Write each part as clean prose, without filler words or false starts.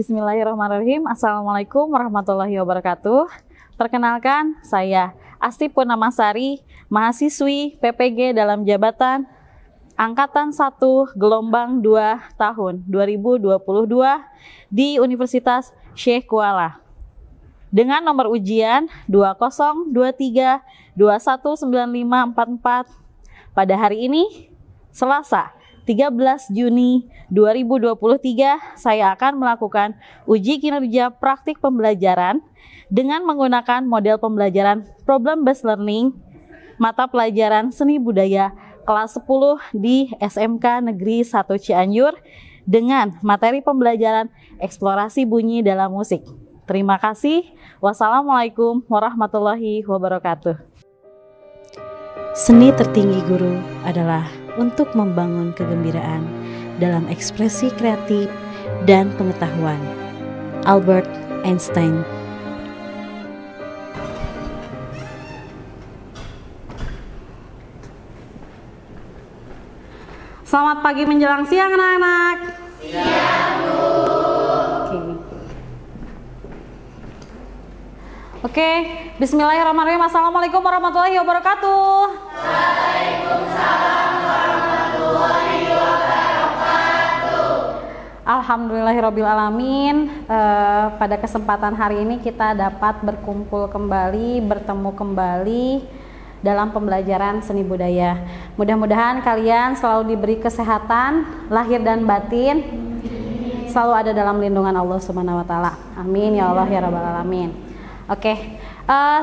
Bismillahirrahmanirrahim. Assalamualaikum warahmatullahi wabarakatuh. Perkenalkan, saya Asti Purnamasari, mahasiswi PPG dalam jabatan Angkatan 1 Gelombang 2 tahun 2022 di Universitas Syekh Kuala. Dengan nomor ujian 2023219544 pada hari ini, Selasa 13 Juni 2023, saya akan melakukan uji kinerja praktik pembelajaran dengan menggunakan model pembelajaran Problem Based Learning mata pelajaran Seni Budaya kelas 10 di SMK Negeri 1 Cianjur dengan materi pembelajaran Eksplorasi Bunyi dalam Musik. Terima kasih. Wassalamualaikum warahmatullahi wabarakatuh. Seni tertinggi guru adalah untuk membangun kegembiraan dalam ekspresi kreatif dan pengetahuan. Albert Einstein. Selamat pagi menjelang siang anak-anak. Siang, Bu. Oke, bismillahirrahmanirrahim. Assalamualaikum warahmatullahi wabarakatuh. Waalaikumsalam warahmatullahi wabarakatuh. Alhamdulillahirrabbilalamin. Pada kesempatan hari ini kita dapat berkumpul kembali, bertemu kembali dalam pembelajaran seni budaya. Mudah-mudahan kalian selalu diberi kesehatan lahir dan batin, selalu ada dalam lindungan Allah Subhanahu wa taala. Amin ya Allah ya rabbal alamin. Oke,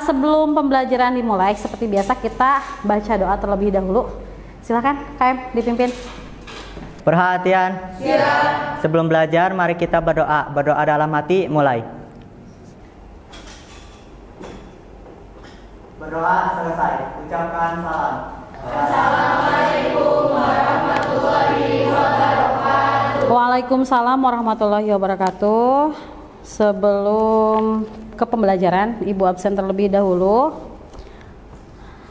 sebelum pembelajaran dimulai, seperti biasa kita baca doa terlebih dahulu. Silakan KM dipimpin. Perhatian. Siap. Sebelum belajar, mari kita berdoa. Berdoa dalam hati, mulai. Berdoa selesai. Ucapkan salam. Assalamualaikum warahmatullahi wabarakatuh. Waalaikumsalam warahmatullahi wabarakatuh. Sebelum ke pembelajaran, Ibu absen terlebih dahulu.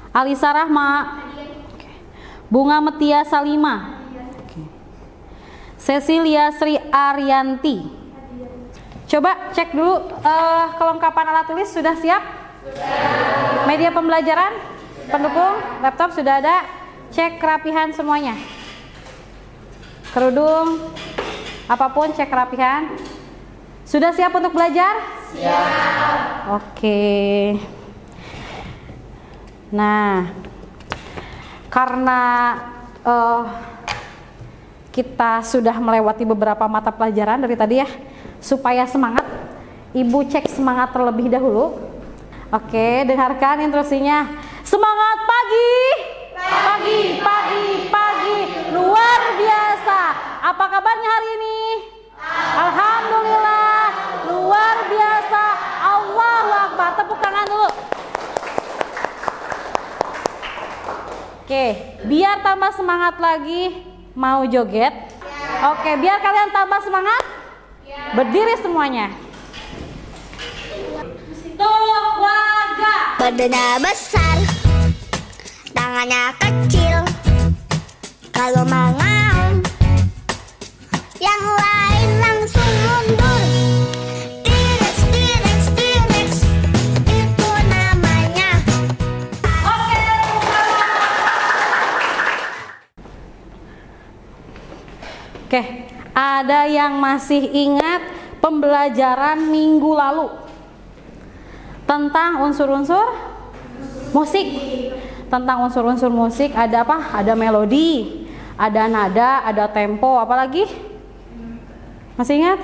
Alisa Rahma, Bunga Metia Salima, Cecilia Sri Arianti. Coba cek dulu kelengkapan alat tulis sudah siap? Sudah. Media pembelajaran, pendukung, laptop sudah ada. Cek kerapihan semuanya. Kerudung, apapun cek kerapihan. Sudah siap untuk belajar? Siap. Oke. Nah, karena kita sudah melewati beberapa mata pelajaran dari tadi ya, supaya semangat, Ibu cek semangat terlebih dahulu. Oke, dengarkan instruksinya. Semangat pagi! Pagi, pagi, pagi, luar biasa. Apa kabarnya hari ini? Alhamdulillah, luar biasa. Allahu Akbar. Tepuk tangan dulu. Oke, biar tambah semangat lagi, mau joget? Oke, biar kalian tambah semangat, berdiri semuanya. Towaga. Badannya besar, tangannya kecil. Kalau mengaum, yang lain langsung mundur. T-Rex, T-Rex, T-Rex, itu namanya. Oke, ada yang masih ingat pembelajaran minggu lalu tentang unsur-unsur musik? Tentang unsur-unsur musik ada apa? Ada melodi, ada nada, ada tempo, apalagi? Masih ingat?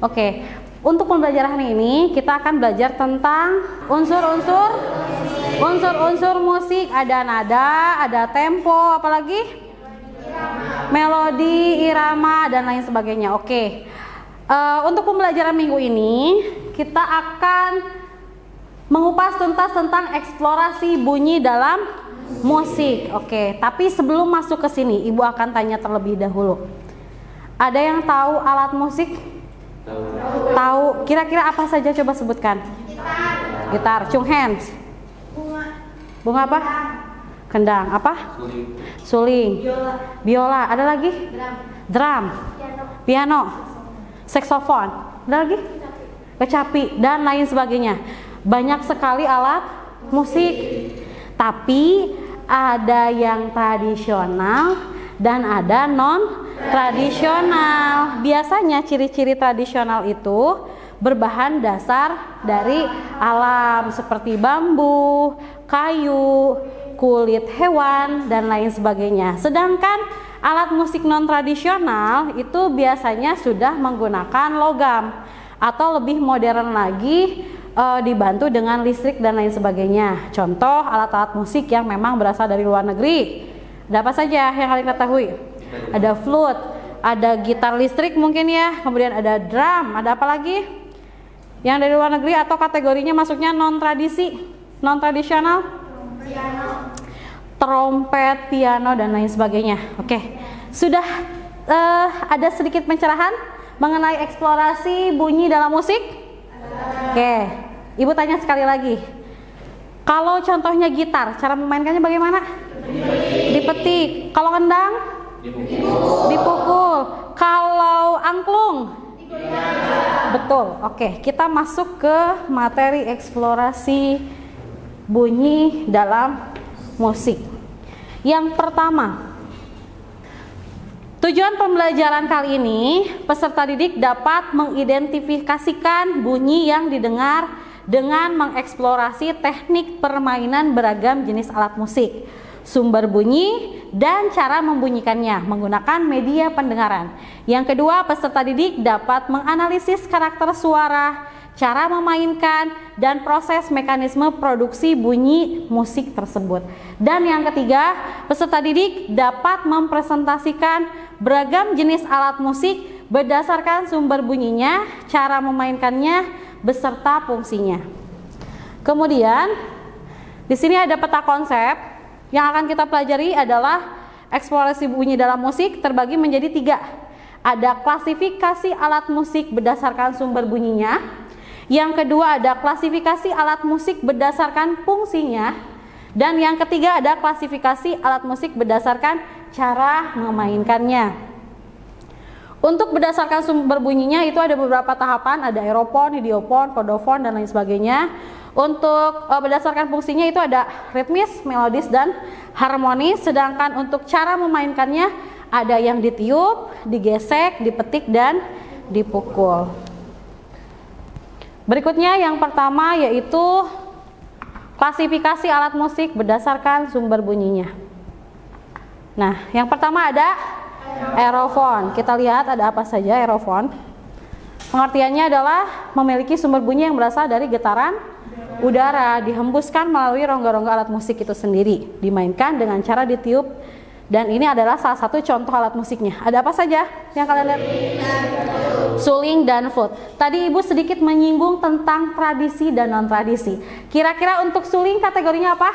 Oke, untuk pembelajaran ini kita akan belajar tentang unsur-unsur musik. Ada nada, ada tempo, apalagi? Melodi, irama, dan lain sebagainya. Oke, untuk pembelajaran minggu ini kita akan mengupas tuntas tentang eksplorasi bunyi dalam musik. Oke, tapi sebelum masuk ke sini, Ibu akan tanya terlebih dahulu. Ada yang tahu alat musik? Tahu. Kira-kira apa saja, coba sebutkan. Gitar. Chung hands. Bunga apa? Kendang. Apa? Suling. Biola. Ada lagi? Drum. Piano. Saksofon. Ada lagi? Kecapi dan lain sebagainya. Banyak sekali alat musik. Tapi ada yang tradisional dan ada non tradisional. Biasanya ciri-ciri tradisional itu berbahan dasar dari alam seperti bambu, kayu, kulit hewan dan lain sebagainya. Sedangkan alat musik non tradisional itu biasanya sudah menggunakan logam atau lebih modern lagi, dibantu dengan listrik dan lain sebagainya. Contoh alat-alat musik yang memang berasal dari luar negeri. Ada apa saja yang kalian ketahui? Ada flute, ada gitar listrik mungkin ya, kemudian ada drum, ada apa lagi? Yang dari luar negeri atau kategorinya masuknya non tradisi, non tradisional? Trompet, piano dan lain sebagainya. Oke, sudah ada sedikit pencerahan mengenai eksplorasi bunyi dalam musik? Oke, Ibu tanya sekali lagi. Kalau contohnya gitar, cara memainkannya bagaimana? Dipetik. Kalau kendang? Dipukul. Kalau angklung? Betul. Oke, kita masuk ke materi eksplorasi bunyi dalam musik. Yang pertama, tujuan pembelajaran kali ini, peserta didik dapat mengidentifikasikan bunyi yang didengar dengan mengeksplorasi teknik permainan beragam jenis alat musik, sumber bunyi, dan cara membunyikannya menggunakan media pendengaran. Yang kedua, peserta didik dapat menganalisis karakter suara, cara memainkan, dan proses mekanisme produksi bunyi musik tersebut. Dan yang ketiga, peserta didik dapat mempresentasikan beragam jenis alat musik berdasarkan sumber bunyinya, cara memainkannya, beserta fungsinya. Kemudian, di sini ada peta konsep. Yang akan kita pelajari adalah eksplorasi bunyi dalam musik terbagi menjadi 3. Ada klasifikasi alat musik berdasarkan sumber bunyinya. Yang kedua ada klasifikasi alat musik berdasarkan fungsinya. Dan yang ketiga ada klasifikasi alat musik berdasarkan cara memainkannya. Untuk berdasarkan sumber bunyinya itu ada beberapa tahapan, ada aerofon, idiofon, kodofon, dan lain sebagainya. Untuk berdasarkan fungsinya itu ada ritmis, melodis, dan harmonis. Sedangkan untuk cara memainkannya ada yang ditiup, digesek, dipetik, dan dipukul. Berikutnya yang pertama yaitu klasifikasi alat musik berdasarkan sumber bunyinya. Nah, yang pertama ada aerofon. Kita lihat ada apa saja aerofon. Pengertiannya adalah memiliki sumber bunyi yang berasal dari getaran udara, dihembuskan melalui rongga-rongga alat musik itu sendiri, dimainkan dengan cara ditiup, dan ini adalah salah satu contoh alat musiknya. Ada apa saja yang kalian lihat? Suling dan flute. Tadi Ibu sedikit menyinggung tentang tradisi dan non-tradisi. Kira-kira untuk suling kategorinya apa?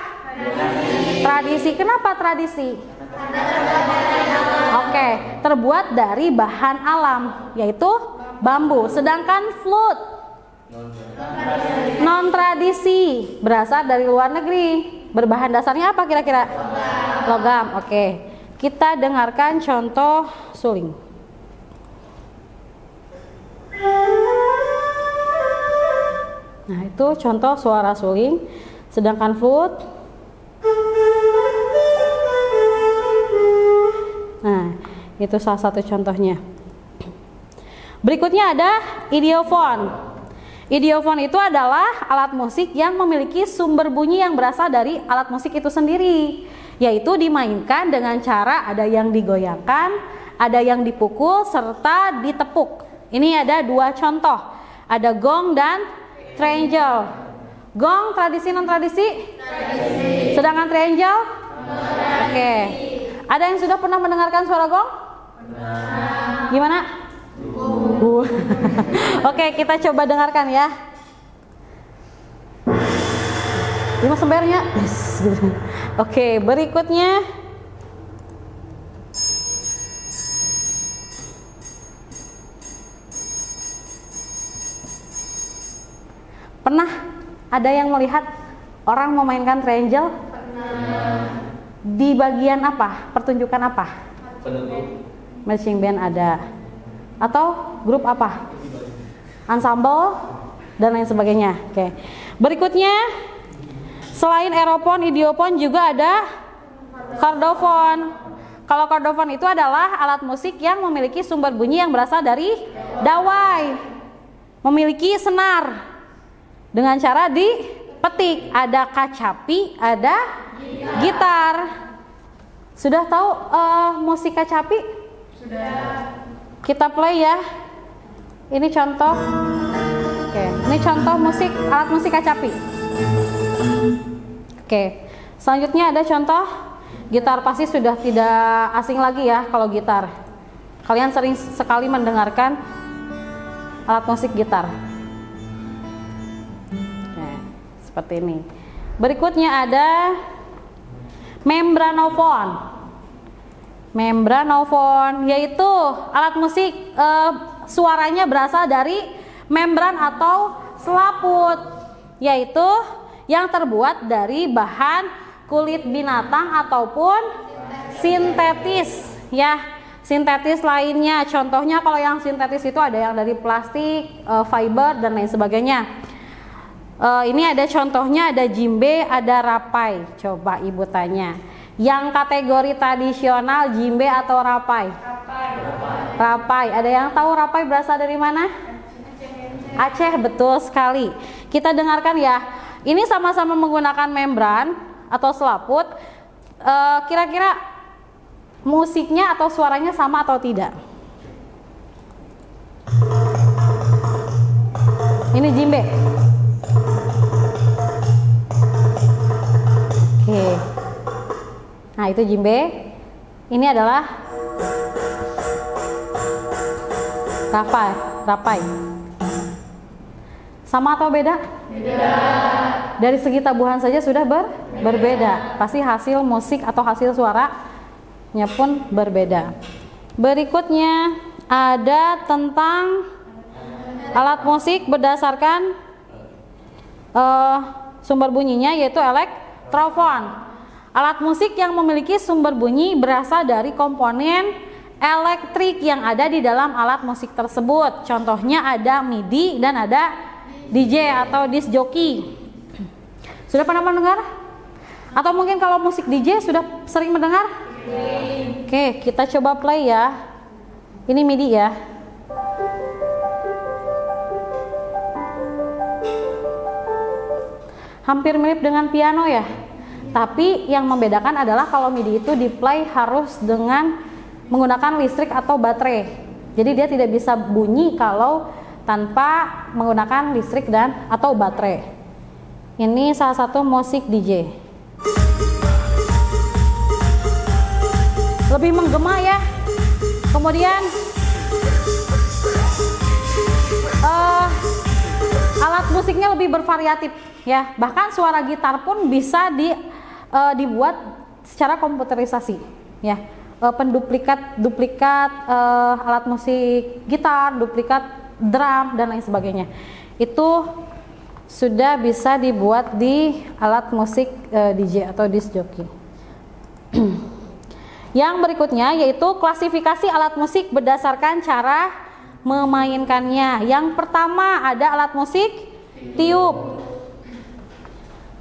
Tradisi. Kenapa tradisi? Oke, terbuat dari bahan alam, yaitu bambu. Sedangkan flute non-tradisi, berasal dari luar negeri. Berbahan dasarnya apa kira-kira? Logam. Oke, kita dengarkan contoh suling. Nah, itu contoh suara suling. Sedangkan flute, nah, itu salah satu contohnya. Berikutnya ada idiofon. Idiofon itu adalah alat musik yang memiliki sumber bunyi yang berasal dari alat musik itu sendiri, yaitu dimainkan dengan cara ada yang digoyangkan, ada yang dipukul, serta ditepuk. Ini ada 2 contoh, ada gong dan triangle. Gong tradisi non-tradisi? Tradisi. Sedangkan triangle? Oke. Ada yang sudah pernah mendengarkan suara gong? Gimana? Oke, kita coba dengarkan ya. Lima sembernya. Yes. Oke, berikutnya pernah ada yang melihat orang memainkan triangle? Di bagian apa? Pertunjukan apa? Marching band ada. Atau grup apa? ensemble, dan lain sebagainya. Oke. Berikutnya, selain aeropon, idiopon juga ada kordofon. Kalau kordofon itu adalah alat musik yang memiliki sumber bunyi yang berasal dari dawai, memiliki senar dengan cara dipetik. Ada kacapi, ada gitar. Sudah tahu musik kacapi? Sudah. Kita play ya. Ini contoh. Oke, ini contoh alat musik kacapi. Oke, selanjutnya ada contoh gitar. Pasti sudah tidak asing lagi ya kalau gitar. Kalian sering sekali mendengarkan alat musik gitar. Oke, seperti ini. Berikutnya ada membranofon. Membranofon yaitu alat musik suaranya berasal dari membran atau selaput, yaitu yang terbuat dari bahan kulit binatang ataupun sintetis ya, sintetis lainnya. Contohnya kalau yang sintetis itu ada yang dari plastik, fiber dan lain sebagainya. Ini ada contohnya, ada jimbe, ada rapai. Coba ibu tanya, yang kategori tradisional jimbe atau rapai? Rapai. Ada yang tahu rapai berasal dari mana? Aceh, betul sekali. Kita dengarkan ya. Ini sama-sama menggunakan membran atau selaput. Kira-kira musiknya atau suaranya sama atau tidak? Ini jimbe. Oke. Nah, itu jimbe. Ini adalah rapai. Sama atau beda? Beda. Dari segi tabuhan saja sudah berbeda. Pasti hasil musik atau hasil suaranya pun berbeda. Berikutnya ada tentang alat musik berdasarkan sumber bunyinya, yaitu elektrofon. Alat musik yang memiliki sumber bunyi berasal dari komponen elektrik yang ada di dalam alat musik tersebut. Contohnya ada MIDI dan ada DJ atau disc jockey. Sudah pernah mendengar? Atau mungkin kalau musik DJ sudah sering mendengar? Oke, kita coba play ya. Ini MIDI ya. Hampir mirip dengan piano ya. Tapi yang membedakan adalah kalau MIDI itu di play harus dengan menggunakan listrik atau baterai. Jadi dia tidak bisa bunyi kalau tanpa menggunakan listrik dan atau baterai. Ini salah satu musik DJ. Lebih menggema ya. Kemudian alat musiknya lebih bervariatif ya. Bahkan suara gitar pun bisa dibuat secara komputerisasi ya. Duplikat alat musik gitar, duplikat drum dan lain sebagainya. Itu sudah bisa dibuat di alat musik DJ atau disc jockey. Yang berikutnya yaitu klasifikasi alat musik berdasarkan cara memainkannya. Yang pertama ada alat musik tiup.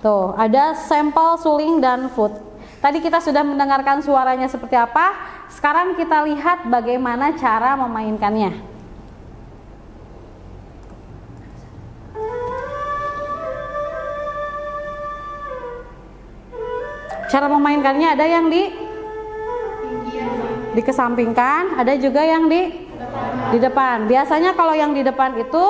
Tuh, ada sampel, suling dan flute. Tadi kita sudah mendengarkan suaranya seperti apa. Sekarang kita lihat bagaimana cara memainkannya. Cara memainkannya ada yang dikesampingkan, ada juga yang di depan. Biasanya kalau yang di depan itu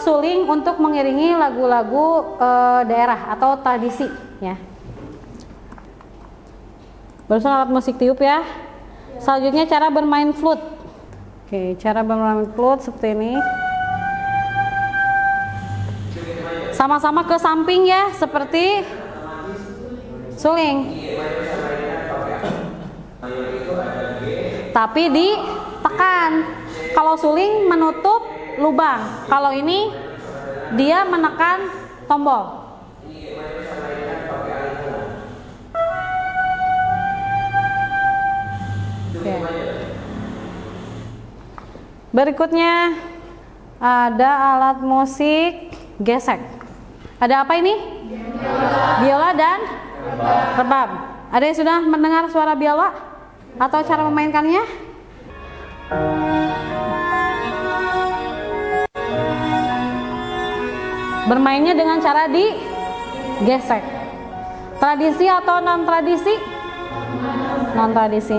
suling untuk mengiringi lagu-lagu daerah atau tradisi ya. Barusan alat musik tiup ya. Selanjutnya cara bermain flute. Oke, cara bermain flute seperti ini. Sama-sama ke samping ya, seperti suling. Tapi ditekan. Kalau suling menutup lubang, kalau ini dia menekan tombol. Berikutnya ada alat musik gesek. Ada apa ini? Biola dan rebab. Ada yang sudah mendengar suara biola atau cara memainkannya? Bermainnya dengan cara digesek. Tradisi atau non tradisi? Non tradisi.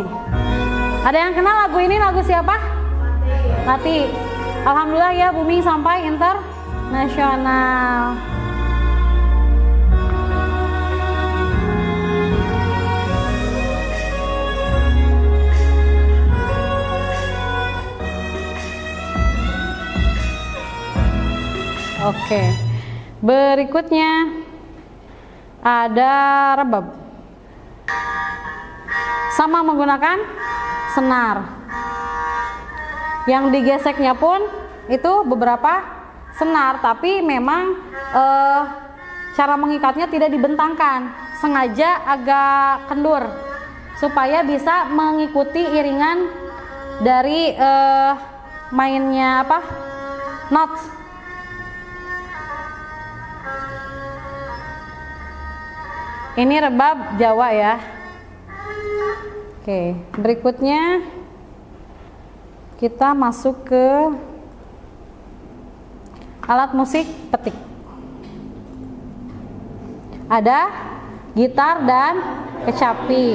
Ada yang kenal lagu ini? Lagu siapa? Mati. Alhamdulillah ya, booming sampai internasional. Oke. Berikutnya ada rebab. Sama menggunakan senar. Yang digeseknya pun itu beberapa senar, tapi memang cara mengikatnya tidak dibentangkan, sengaja agak kendur supaya bisa mengikuti iringan dari mainnya apa? Notes. Ini rebab Jawa ya. Oke, berikutnya kita masuk ke alat musik petik. Ada gitar dan kecapi.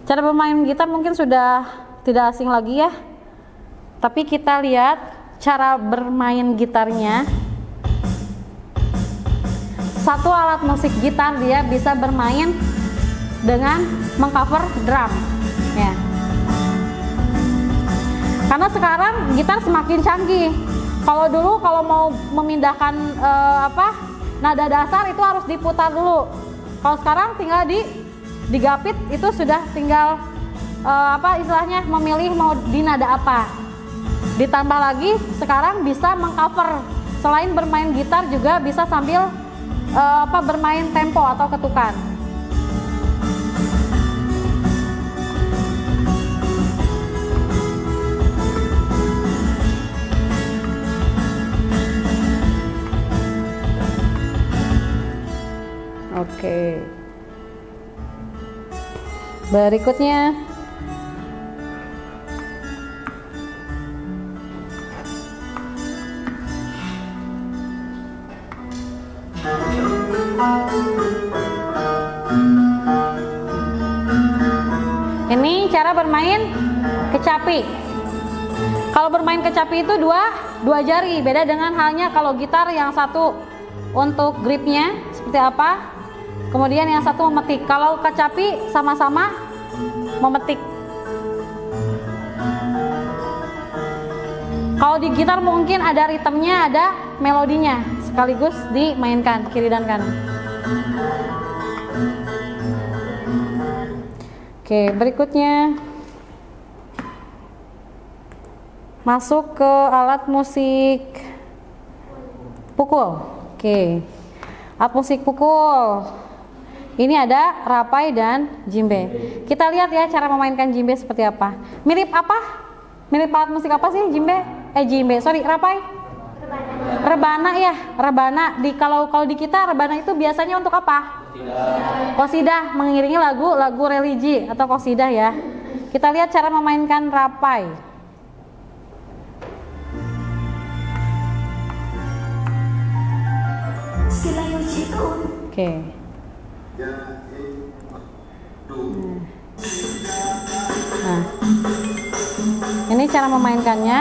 Cara bermain gitar mungkin sudah tidak asing lagi ya. Tapi kita lihat cara bermain gitarnya. Satu alat musik gitar dia bisa bermain dengan mengcover drum ya. Karena sekarang gitar semakin canggih. Kalau dulu kalau mau memindahkan nada dasar itu harus diputar dulu. Kalau sekarang tinggal digapit, itu sudah tinggal istilahnya memilih mau di nada apa. Ditambah lagi sekarang bisa mengcover. Selain bermain gitar juga bisa sambil bermain tempo atau ketukan. Oke. Berikutnya ini cara bermain kecapi. Kalau bermain kecapi itu dua jari, beda dengan halnya kalau gitar yang satu untuk gripnya seperti apa, kemudian yang satu memetik. Kalau kecapi sama-sama memetik. Kalau di gitar mungkin ada ritmenya, ada melodinya, sekaligus dimainkan kiri dan kanan. Oke, berikutnya masuk ke alat musik pukul. Oke, alat musik pukul. Ini ada rapai dan jimbe. Kita lihat ya cara memainkan jimbe seperti apa. Mirip apa? Mirip alat musik apa sih jimbe? Rapai? Rebana ya, rebana. Kalau di kita rebana itu biasanya untuk apa? Qasidah, mengiringi lagu religi atau qasidah ya. Kita lihat cara memainkan rapai. Oke. Nah, ini cara memainkannya.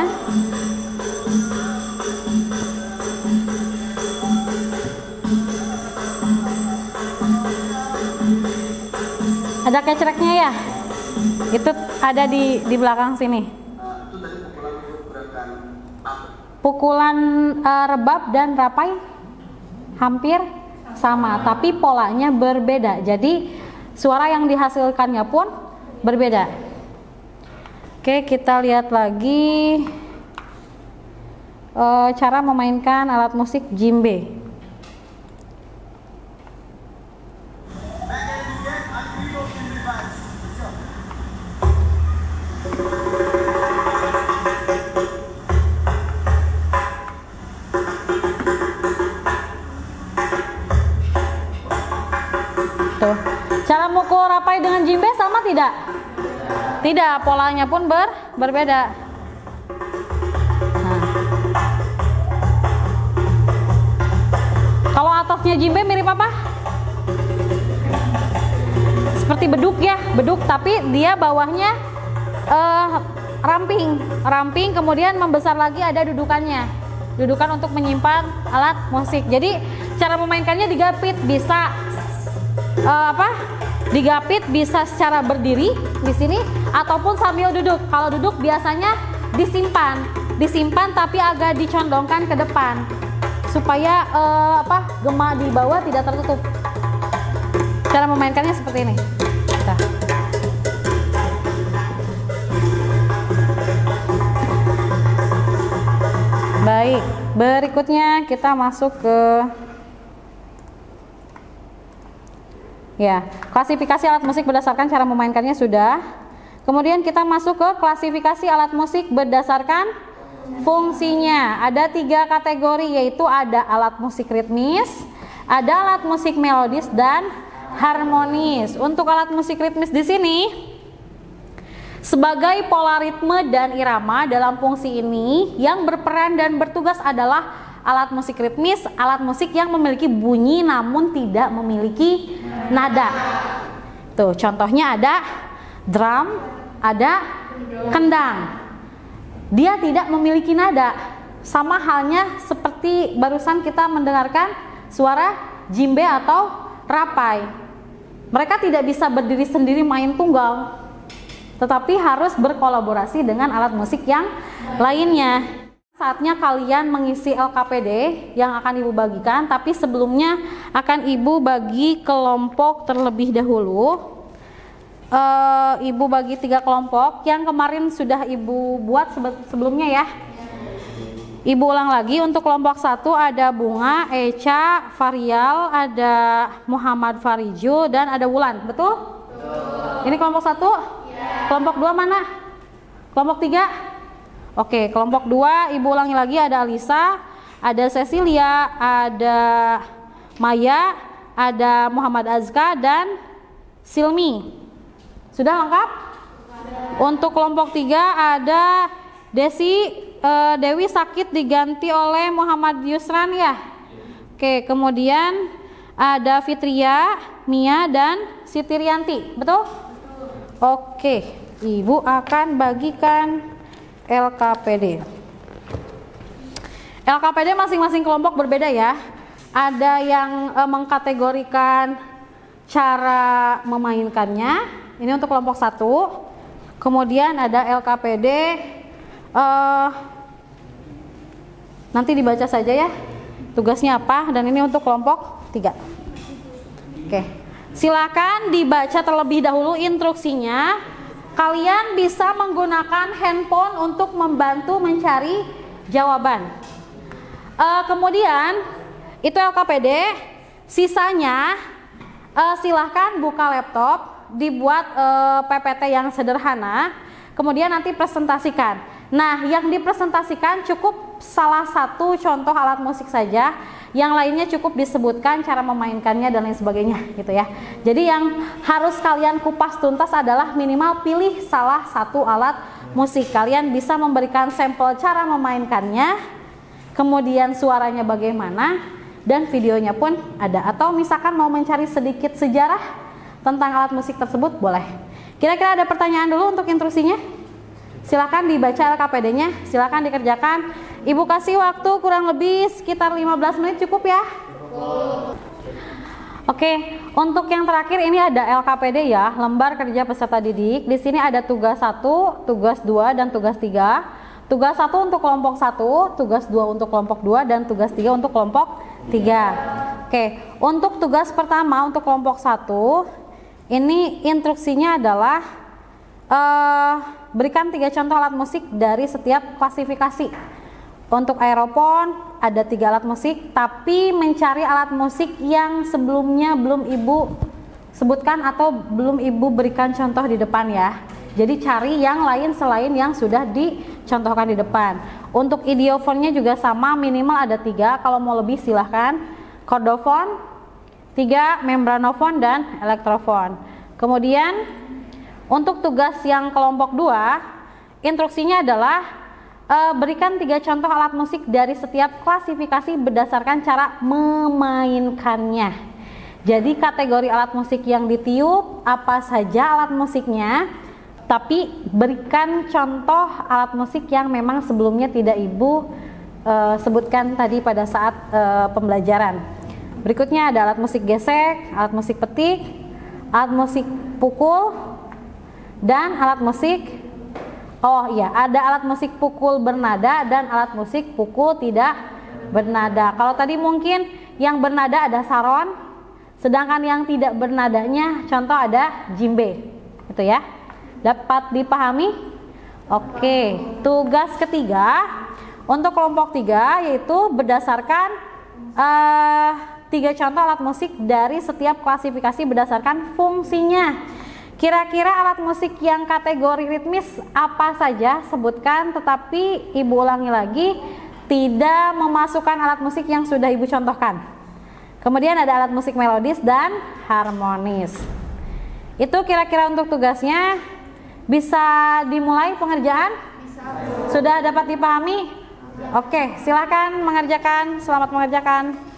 Ada kecreknya ya, itu ada di belakang sini. Pukulan rebab dan rapai hampir sama, tapi polanya berbeda. Jadi suara yang dihasilkannya pun berbeda. Oke, kita lihat lagi cara memainkan alat musik jimbe. Tuh. Cara mukul rapai dengan jimbe sama tidak? Tidak, polanya pun berbeda. Nah. Kalau atasnya jimbe mirip apa? Seperti beduk ya, beduk, tapi dia bawahnya ramping, kemudian membesar lagi ada dudukannya, dudukan untuk menyimpan alat musik. Jadi cara memainkannya digapit, bisa digapit bisa secara berdiri di sini ataupun sambil duduk. Kalau duduk biasanya disimpan tapi agak dicondongkan ke depan supaya gema di bawah tidak tertutup. Cara memainkannya seperti ini. Nah. Baik, berikutnya kita masuk ke klasifikasi alat musik berdasarkan cara memainkannya sudah. Kemudian kita masuk ke klasifikasi alat musik berdasarkan fungsinya. Ada 3 kategori, yaitu ada alat musik ritmis, ada alat musik melodis dan harmonis. Untuk alat musik ritmis di sini sebagai pola ritme dan irama, dalam fungsi ini yang berperan dan bertugas adalah alat musik ritmis, alat musik yang memiliki bunyi namun tidak memiliki nada. Tuh, contohnya ada drum, ada kendang. Dia tidak memiliki nada. Sama halnya seperti barusan kita mendengarkan suara jimbe atau rapai. Mereka tidak bisa berdiri sendiri main tunggal, tetapi harus berkolaborasi dengan alat musik yang lainnya. Saatnya kalian mengisi LKPD yang akan Ibu bagikan, tapi sebelumnya akan Ibu bagi kelompok terlebih dahulu. Ibu bagi 3 kelompok yang kemarin sudah Ibu buat sebelumnya ya. Ibu ulang lagi. Untuk kelompok 1 ada Bunga, Eca, Varial, ada Muhammad Fariju, dan ada Wulan. Betul? Betul. Ini kelompok 1? Ya. Kelompok 2 mana? Kelompok 3? Oke, kelompok 2 Ibu ulangi lagi, ada Alisa, ada Cecilia, ada Maya, ada Muhammad Azka, dan Silmi. Sudah lengkap? Untuk kelompok 3 ada Dewi Sakit diganti oleh Muhammad Yusran ya. Oke, kemudian ada Fitria, Mia, dan Siti Rianti. Betul? Oke, Ibu akan bagikan LKPD. LKPD masing-masing kelompok berbeda ya. Ada yang mengkategorikan cara memainkannya. Ini untuk kelompok 1. Kemudian ada LKPD nanti dibaca saja ya tugasnya apa, dan ini untuk kelompok 3. Oke, silakan dibaca terlebih dahulu instruksinya. Kalian bisa menggunakan handphone untuk membantu mencari jawaban. Kemudian itu LKPD. Sisanya silahkan buka laptop, dibuat PPT yang sederhana, kemudian nanti presentasikan. Nah, yang dipresentasikan cukup salah satu contoh alat musik saja, yang lainnya cukup disebutkan cara memainkannya dan lain sebagainya gitu ya. Jadi yang harus kalian kupas tuntas adalah minimal pilih salah satu alat musik. Kalian bisa memberikan sampel cara memainkannya, kemudian suaranya bagaimana, dan videonya pun ada. Atau misalkan mau mencari sedikit sejarah tentang alat musik tersebut, boleh. Kira-kira ada pertanyaan dulu untuk instruksinya? Silakan dibaca LKPD-nya, silakan dikerjakan. Ibu kasih waktu kurang lebih sekitar 15 menit, cukup ya? Oke, untuk yang terakhir ini ada LKPD ya, lembar kerja peserta didik. Di sini ada tugas 1, tugas 2, dan tugas 3. Tugas 1 untuk kelompok 1, tugas 2 untuk kelompok 2, dan tugas 3 untuk kelompok 3. Oke, untuk tugas pertama untuk kelompok 1, ini instruksinya adalah berikan 3 contoh alat musik dari setiap klasifikasi. Untuk aeropon ada 3 alat musik, tapi mencari alat musik yang sebelumnya belum Ibu sebutkan atau belum Ibu berikan contoh di depan ya. Jadi cari yang lain selain yang sudah dicontohkan di depan. Untuk idiofonnya juga sama, minimal ada 3, kalau mau lebih silahkan. Kordofon, 3 membranofon dan elektrofon. Kemudian untuk tugas yang kelompok 2, instruksinya adalah berikan 3 contoh alat musik dari setiap klasifikasi berdasarkan cara memainkannya. Jadi kategori alat musik yang ditiup, apa saja alat musiknya, tapi berikan contoh alat musik yang memang sebelumnya tidak Ibu sebutkan tadi pada saat pembelajaran. Berikutnya ada alat musik gesek, alat musik petik, alat musik pukul, dan alat musik, ada alat musik pukul bernada dan alat musik pukul tidak bernada. Kalau tadi mungkin yang bernada ada saron, sedangkan yang tidak bernadanya contoh ada jimbe. Itu ya. Dapat dipahami? Oke, tugas ketiga untuk kelompok 3 yaitu berdasarkan 3 contoh alat musik dari setiap klasifikasi berdasarkan fungsinya. Kira-kira alat musik yang kategori ritmis apa saja? Sebutkan, tetapi Ibu ulangi lagi, tidak memasukkan alat musik yang sudah Ibu contohkan. Kemudian ada alat musik melodis dan harmonis. Itu kira-kira untuk tugasnya. Bisa dimulai pengerjaan? Sudah dapat dipahami? Oke, silakan mengerjakan. Selamat mengerjakan.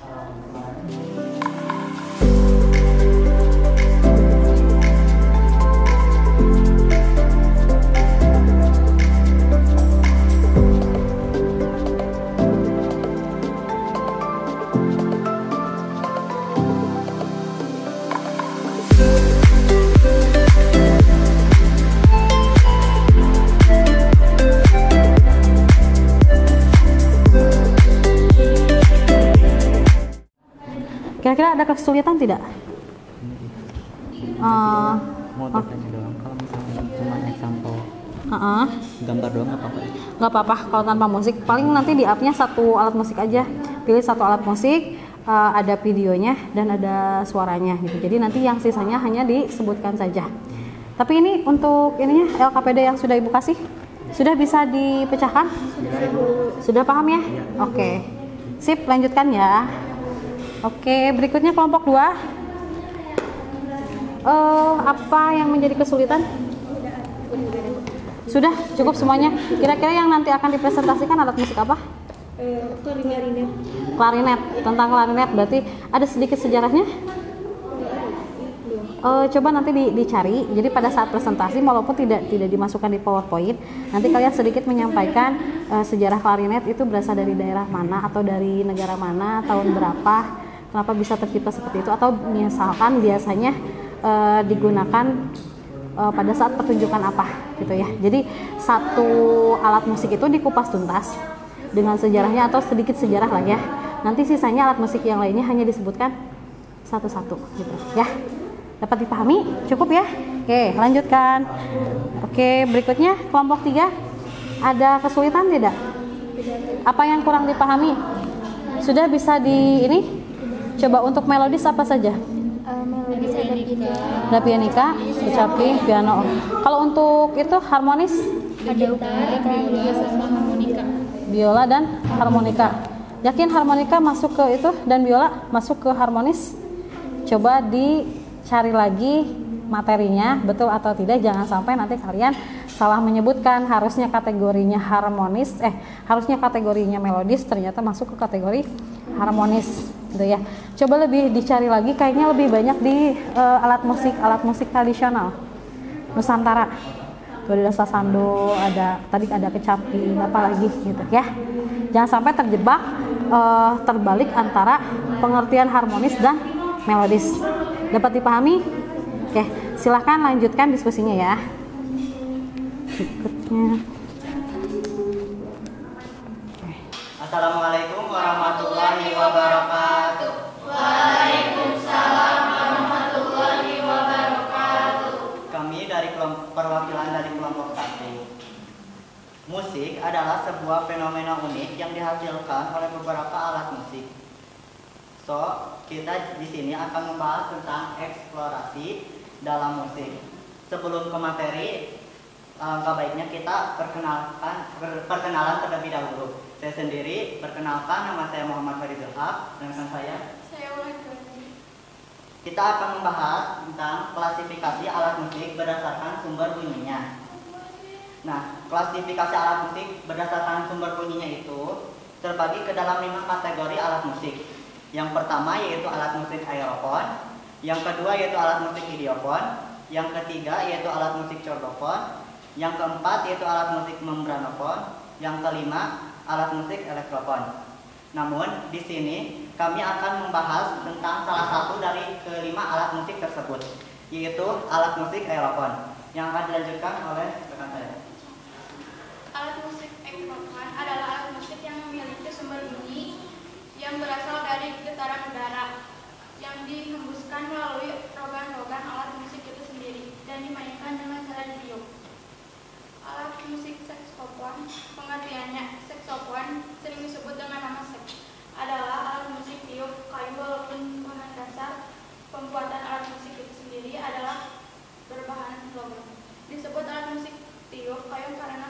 Kira-kira ada kesulitan tidak? Mau tanya doang, kalau misalnya cuma example gambar doang nggak apa-apa? Nggak apa-apa kalau tanpa musik. Paling nanti di app-nya 1 alat musik aja. Pilih 1 alat musik, ada videonya dan ada suaranya gitu. Jadi nanti yang sisanya hanya disebutkan saja. Tapi ini untuk ininya LKPD yang sudah Ibu kasih, sudah bisa dipecahkan? Sudah paham ya? Oke. Sip, lanjutkan ya. Oke, berikutnya kelompok 2. Apa yang menjadi kesulitan? Sudah cukup semuanya. Kira-kira yang nanti akan dipresentasikan alat musik apa? Klarinet. Klarinet. Tentang klarinet berarti ada sedikit sejarahnya? Coba nanti dicari. Jadi pada saat presentasi walaupun tidak dimasukkan di PowerPoint, nanti kalian sedikit menyampaikan sejarah klarinet itu berasal dari daerah mana atau dari negara mana, tahun berapa, kenapa bisa tercipta seperti itu, atau misalkan biasanya digunakan pada saat pertunjukan apa gitu ya. Jadi 1 alat musik itu dikupas tuntas dengan sejarahnya atau sedikit sejarah lah ya. Nanti sisanya alat musik yang lainnya hanya disebutkan satu-satu gitu ya. Dapat dipahami? Cukup ya? Oke, lanjutkan. Oke, berikutnya kelompok 3. Ada kesulitan tidak? Apa yang kurang dipahami? Sudah bisa di ini? Coba untuk melodis apa saja? Melodis Ada pianika, kecapi, piano. Kalau untuk itu harmonis? ada gitar, biola, sama harmonika. Biola dan harmonika. Yakin harmonika masuk ke itu dan biola masuk ke harmonis? Coba dicari lagi materinya betul atau tidak, jangan sampai nanti kalian salah menyebutkan. Harusnya kategorinya harmonis, harusnya kategorinya melodis, ternyata masuk ke kategori harmonis gitu ya. Coba lebih dicari lagi, kayaknya lebih banyak di alat musik tradisional Nusantara. Tuh ada sasando, tadi ada kecapi, apalagi gitu ya. Jangan sampai terjebak terbalik antara pengertian harmonis dan melodis. Dapat dipahami? Oke, silahkan lanjutkan diskusinya ya. Berikutnya. Assalamualaikum warahmatullahi wabarakatuh. Waalaikumsalam warahmatullahi wabarakatuh. Kami dari perwakilan dari kelompok 1. Musik adalah sebuah fenomena unik yang dihasilkan oleh beberapa alat musik. Kita di sini akan membahas tentang eksplorasi dalam musik. Sebelum ke materi, alangkah baiknya kita perkenalan terlebih dahulu. Saya sendiri perkenalkan, nama saya Muhammad Faridul Haq, dan saya Saya Ulan Gandhi. kita akan membahas tentang klasifikasi alat musik berdasarkan sumber bunyinya. Nah, klasifikasi alat musik berdasarkan sumber bunyinya itu terbagi ke dalam 5 kategori alat musik. Yang pertama yaitu alat musik aerofon, yang kedua yaitu alat musik idiofon, yang ketiga yaitu alat musik chordofon, yang keempat yaitu alat musik membranofon, yang kelima alat musik elektrofon. Namun di sini kami akan membahas tentang salah satu dari kelima alat musik tersebut, yaitu alat musik aerofon, yang akan dilanjutkan oleh rekan saya. Alat musik aerofon adalah alat musik yang memiliki sumber bunyi yang berasal dari getaran udara yang dihembuskan melalui rogan-rogan alat musik itu sendiri dan dimainkan dengan cara ditiup. Alat musik saksofon, pengertiannya saksofon sering disebut dengan nama seks, adalah alat musik tiup kayu walaupun bahan dasar pembuatan alat musik itu sendiri adalah berbahan logam. Disebut alat musik tiup kayu karena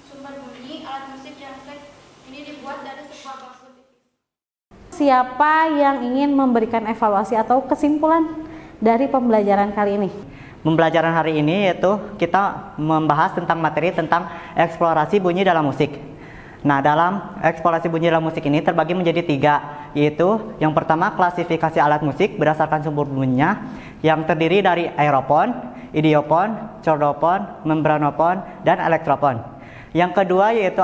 sumber bunyi alat musik yang seks ini dibuat dari sebuah bakso tipis. Siapa yang ingin memberikan evaluasi atau kesimpulan dari pembelajaran kali ini? Pembelajaran hari ini yaitu kita membahas tentang materi tentang eksplorasi bunyi dalam musik. Nah, dalam eksplorasi bunyi dalam musik ini terbagi menjadi 3, yaitu yang pertama klasifikasi alat musik berdasarkan sumber bunyinya yang terdiri dari aerofon, idiofon, chordofon, membranofon, dan elektrofon. Yang kedua yaitu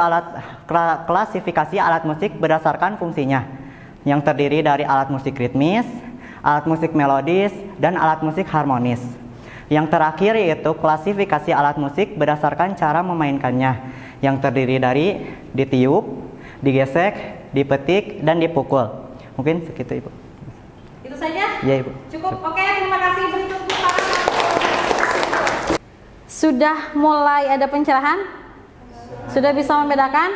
klasifikasi alat musik berdasarkan fungsinya yang terdiri dari alat musik ritmis, alat musik melodis, dan alat musik harmonis. Yang terakhir yaitu klasifikasi alat musik berdasarkan cara memainkannya yang terdiri dari ditiup, digesek, dipetik, dan dipukul. Mungkin segitu Ibu. Itu saja? Ya Ibu. Cukup? Oke, terima kasih. Berikut sudah mulai ada pencerahan? Sudah bisa membedakan?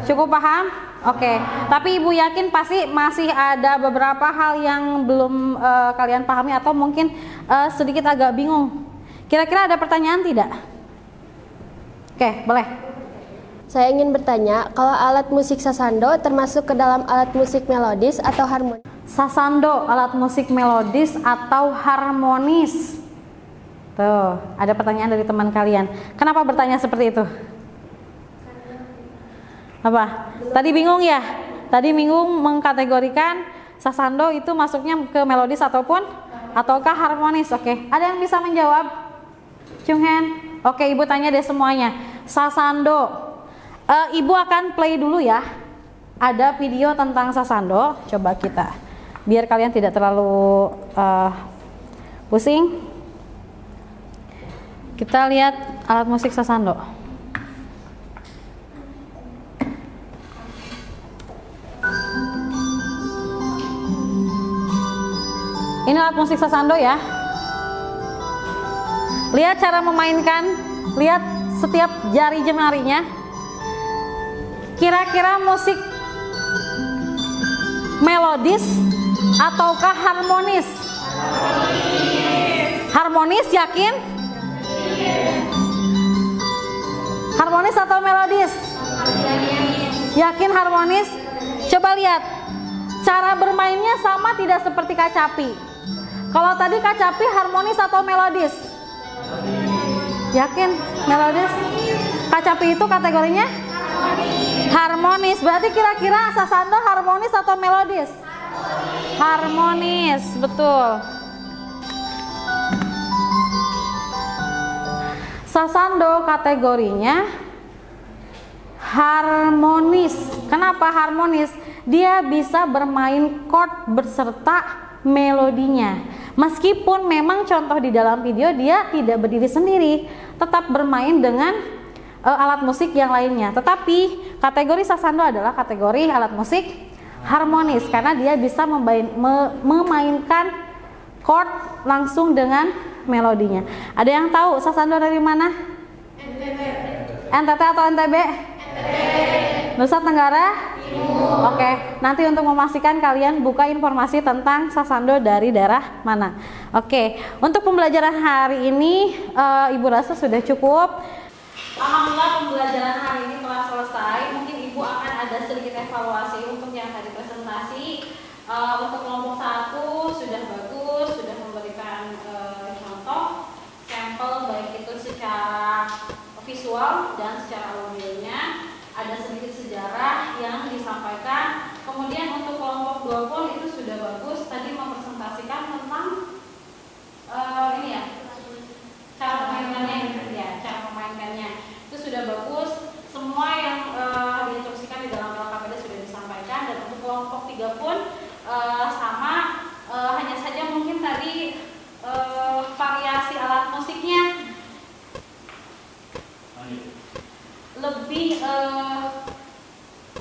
Cukup paham? Oke, tapi Ibu yakin pasti masih ada beberapa hal yang belum kalian pahami atau mungkin sedikit agak bingung. Kira-kira ada pertanyaan tidak? Oke, boleh. Saya ingin bertanya, kalau alat musik sasando termasuk ke dalam alat musik melodis atau harmonis? Sasando, alat musik melodis atau harmonis? Tuh, ada pertanyaan dari teman kalian. Kenapa bertanya seperti itu? Apa? Tadi bingung ya? Tadi bingung mengkategorikan sasando itu masuknya ke melodis ataukah harmonis? Oke, ada yang bisa menjawab? Chung Hen? Oke, Ibu tanya deh semuanya. Sasando, Ibu akan play dulu ya. Ada video tentang sasando. Coba kita, biar kalian tidak terlalu pusing. Kita lihat alat musik sasando. Ini alat musik sasando ya. Lihat cara memainkan, lihat setiap jari jemarinya. Kira-kira musik melodis ataukah harmonis? Harmonis, yakin? Harmonis atau melodis? Yakin harmonis? Coba lihat, cara bermainnya sama tidak seperti kacapi. Kalau tadi kacapi harmonis atau melodis? Yakin melodis? Kacapi itu kategorinya? Harmonis. Berarti kira-kira sasando harmonis atau melodis? Harmonis, betul. Sasando kategorinya harmonis. Kenapa harmonis? Dia bisa bermain chord beserta melodinya. Meskipun memang contoh di dalam video dia tidak berdiri sendiri, tetap bermain dengan alat musik yang lainnya. Tetapi kategori sasando adalah kategori alat musik harmonis karena dia bisa memainkan chord langsung dengan melodinya. Ada yang tahu sasando dari mana? NTT atau NTB? Nusa Tenggara? Oke, nanti untuk memastikan kalian buka informasi tentang sasando dari daerah mana. Oke, untuk pembelajaran hari ini Ibu rasa sudah cukup. Alhamdulillah pembelajaran hari ini telah selesai. Mungkin Ibu akan ada sedikit evaluasi untuk yang tadi presentasi. Untuk kelompok 1 sudah bagus. visual dan secara audionya. Ada sedikit sejarah yang disampaikan. Kemudian untuk kelompok 2 pun itu sudah bagus. Tadi mempresentasikan tentang ini ya, cara memainkannya, ya, cara memainkannya itu sudah bagus. Semua yang diinstruksikan di dalam LKPD sudah disampaikan. Dan untuk kelompok 3 pun sama, hanya saja mungkin tadi variasi alat musiknya lebih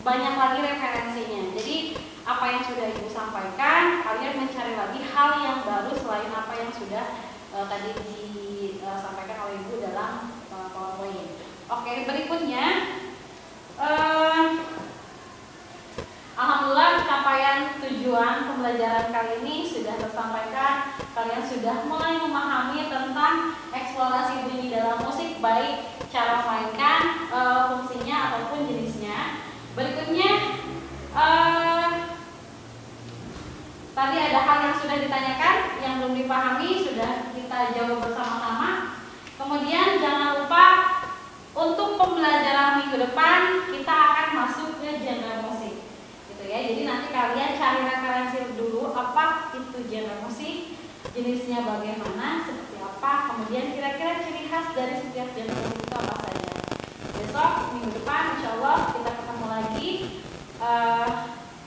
banyak lagi referensinya. Jadi apa yang sudah Ibu sampaikan, kalian mencari lagi hal yang baru selain apa yang sudah tadi disampaikan oleh Ibu dalam PowerPoint. Oke, berikutnya alhamdulillah capaian tujuan pembelajaran kali ini sudah tersampaikan. Kalian sudah mulai memahami tentang eksplorasi bunyi dalam musik, baik cara mainkan, fungsinya ataupun jenisnya. Berikutnya tadi ada hal yang sudah ditanyakan, yang belum dipahami sudah kita jawab bersama-sama. Kemudian jangan lupa untuk pembelajaran minggu depan kita akan masuk ke genre musik, gitu ya. Jadi nanti kalian cari referensi dulu apa itu genre musik, jenisnya bagaimana, seperti apa, kemudian kira-kira ciri khas dari setiap genre musik itu apa saja. Besok minggu depan insya Allah kita ketemu lagi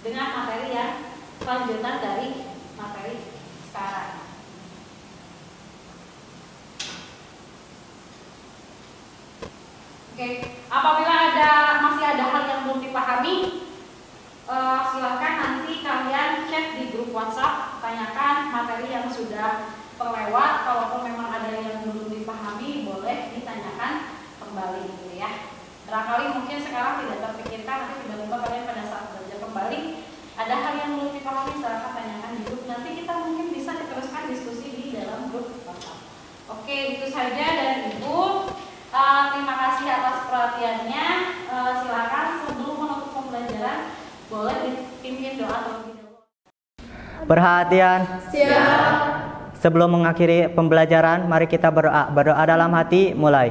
dengan materi yang lanjutan dari materi sekarang. Oke, apabila masih ada hal yang belum dipahami, silakan nanti kalian chat di grup WhatsApp, tanyakan materi yang sudah terlewat. Kalaupun memang ada yang belum dipahami, boleh ditanyakan kembali, gitu ya. Barangkali mungkin sekarang tidak terpikirkan, nanti tiba-tiba kalian pada saat belajar kembali ada hal yang belum dipahami, silakan tanyakan di grup. Nanti kita mungkin bisa diteruskan diskusi di dalam grup WhatsApp. Oke, itu saja dari Ibu. Terima kasih atas perhatiannya. Silakan sebelum menutup pembelajaran boleh dipimpin doa terlebih dahulu. Perhatian. Siap. Sebelum mengakhiri pembelajaran, mari kita berdoa. Berdoa dalam hati, mulai.